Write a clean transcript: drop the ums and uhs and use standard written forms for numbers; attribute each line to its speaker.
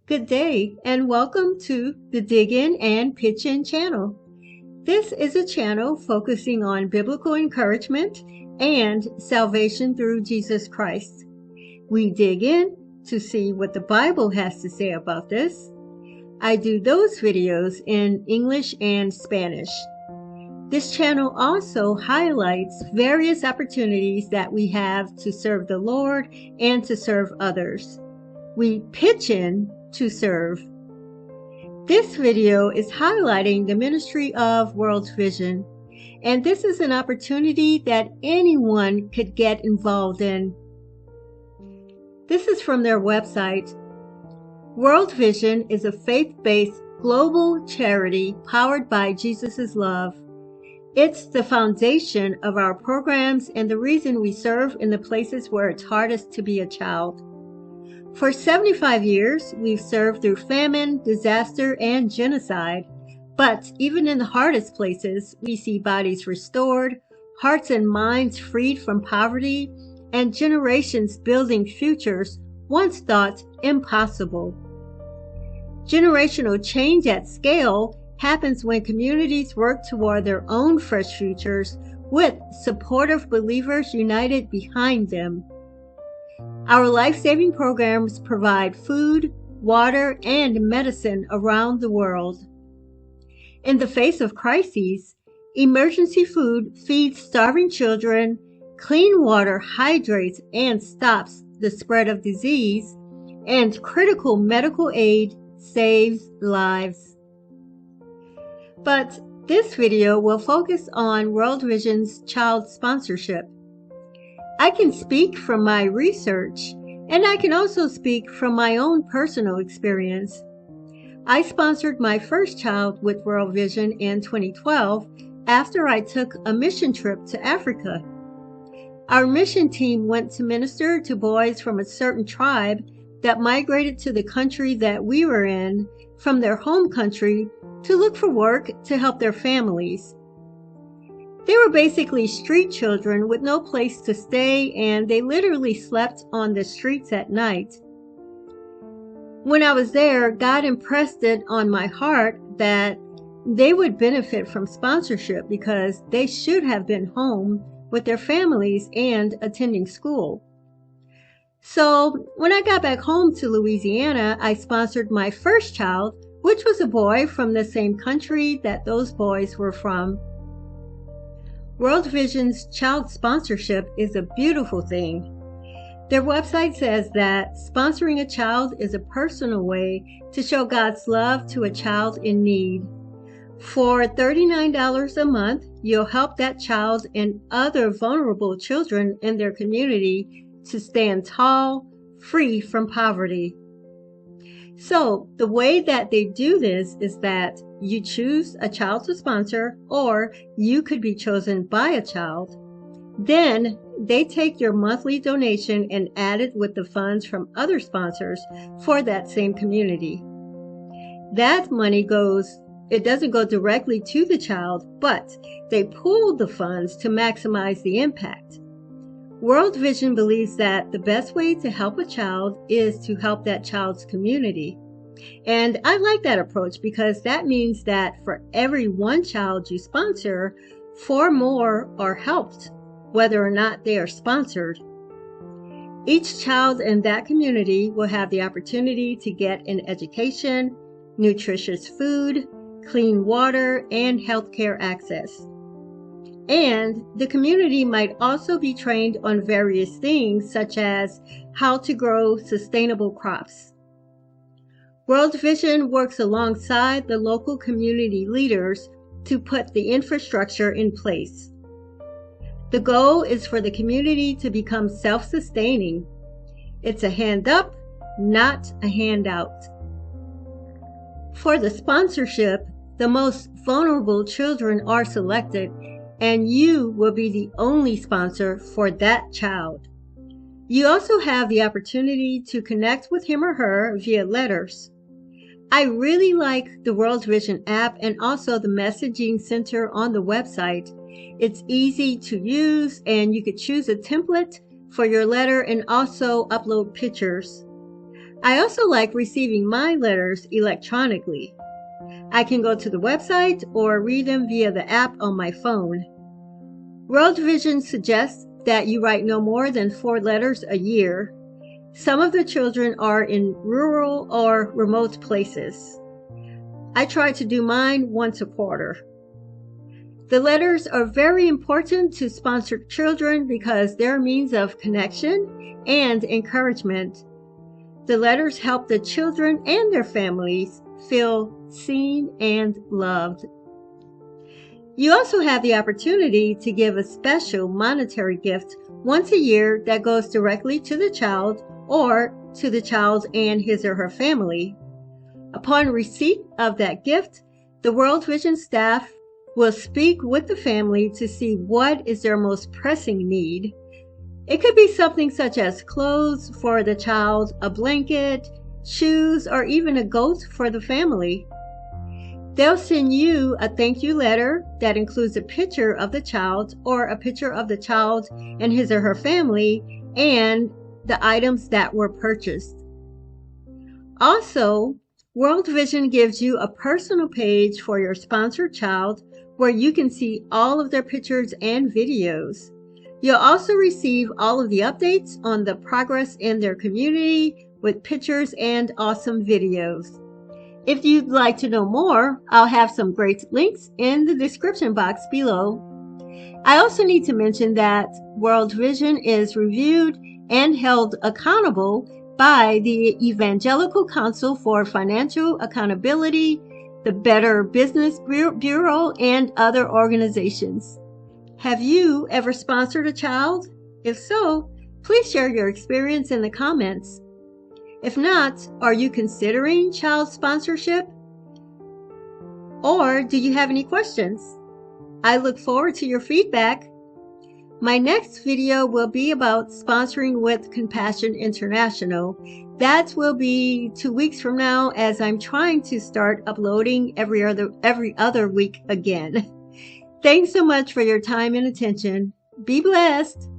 Speaker 1: Good day and welcome to the Dig In and Pitch In channel. This is a channel focusing on biblical encouragement and salvation through Jesus Christ. We dig in to see what the Bible has to say about this. I do those videos in English and Spanish. This channel also highlights various opportunities that we have to serve the Lord and to serve others. We pitch in to serve. This video is highlighting the ministry of World Vision, and this is an opportunity that anyone could get involved in. This is from their website. World Vision is a faith-based global charity powered by Jesus' love. It's the foundation of our programs and the reason we serve in the places where it's hardest to be a child. For 75 years, we've served through famine, disaster, and genocide. But even in the hardest places, we see bodies restored, hearts and minds freed from poverty, and generations building futures once thought impossible. Generational change at scale happens when communities work toward their own fresh futures with supportive believers united behind them. Our life-saving programs provide food, water, and medicine around the world. In the face of crises, emergency food feeds starving children, clean water hydrates and stops the spread of disease, and critical medical aid saves lives. But this video will focus on World Vision's child sponsorship. I can speak from my research, and I can also speak from my own personal experience. I sponsored my first child with World Vision in 2012 after I took a mission trip to Africa. Our mission team went to minister to boys from a certain tribe that migrated to the country that we were in from their home country to look for work to help their families. They were basically street children with no place to stay, and they literally slept on the streets at night. When I was there, God impressed it on my heart that they would benefit from sponsorship because they should have been home with their families and attending school. So when I got back home to Louisiana, I sponsored my first child, which was a boy from the same country that those boys were from. World Vision's child sponsorship is a beautiful thing. Their website says that sponsoring a child is a personal way to show God's love to a child in need. For $39 a month, you'll help that child and other vulnerable children in their community to stand tall, free from poverty. So the way that they do this is that you choose a child to sponsor, or you could be chosen by a child. Then they take your monthly donation and add it with the funds from other sponsors for that same community. That money it doesn't go directly to the child, but they pool the funds to maximize the impact. World Vision believes that the best way to help a child is to help that child's community. And I like that approach because that means that for every one child you sponsor, 4 more are helped, whether or not they are sponsored. Each child in that community will have the opportunity to get an education, nutritious food, clean water, and healthcare access. And the community might also be trained on various things such as how to grow sustainable crops. World Vision works alongside the local community leaders to put the infrastructure in place. The goal is for the community to become self-sustaining. It's a hand up, not a handout. For the sponsorship, the most vulnerable children are selected, and you will be the only sponsor for that child. You also have the opportunity to connect with him or her via letters. I really like the World Vision app and also the messaging center on the website. It's easy to use, and you could choose a template for your letter and also upload pictures. I also like receiving my letters electronically. I can go to the website or read them via the app on my phone. World Vision suggests that you write no more than 4 letters a year. Some of the children are in rural or remote places. I try to do mine once a quarter. The letters are very important to sponsored children because they're a means of connection and encouragement. The letters help the children and their families feel seen and loved. You also have the opportunity to give a special monetary gift once a year that goes directly to the child or to the child and his or her family. Upon receipt of that gift, the World Vision staff will speak with the family to see what is their most pressing need. It could be something such as clothes for the child, a blanket, shoes, or even a goat for the family. They'll send you a thank you letter that includes a picture of the child or a picture of the child and his or her family and the items that were purchased. Also, World Vision gives you a personal page for your sponsored child where you can see all of their pictures and videos. You'll also receive all of the updates on the progress in their community with pictures and awesome videos. If you'd like to know more, I'll have some great links in the description box below. I also need to mention that World Vision is reviewed and held accountable by the Evangelical Council for Financial Accountability, the Better Business Bureau, and other organizations. Have you ever sponsored a child? If so, please share your experience in the comments. If not, are you considering child sponsorship? Or do you have any questions? I look forward to your feedback. My next video will be about sponsoring with Compassion International. That will be 2 weeks from now, as I'm trying to start uploading every other week again. Thanks so much for your time and attention. Be blessed.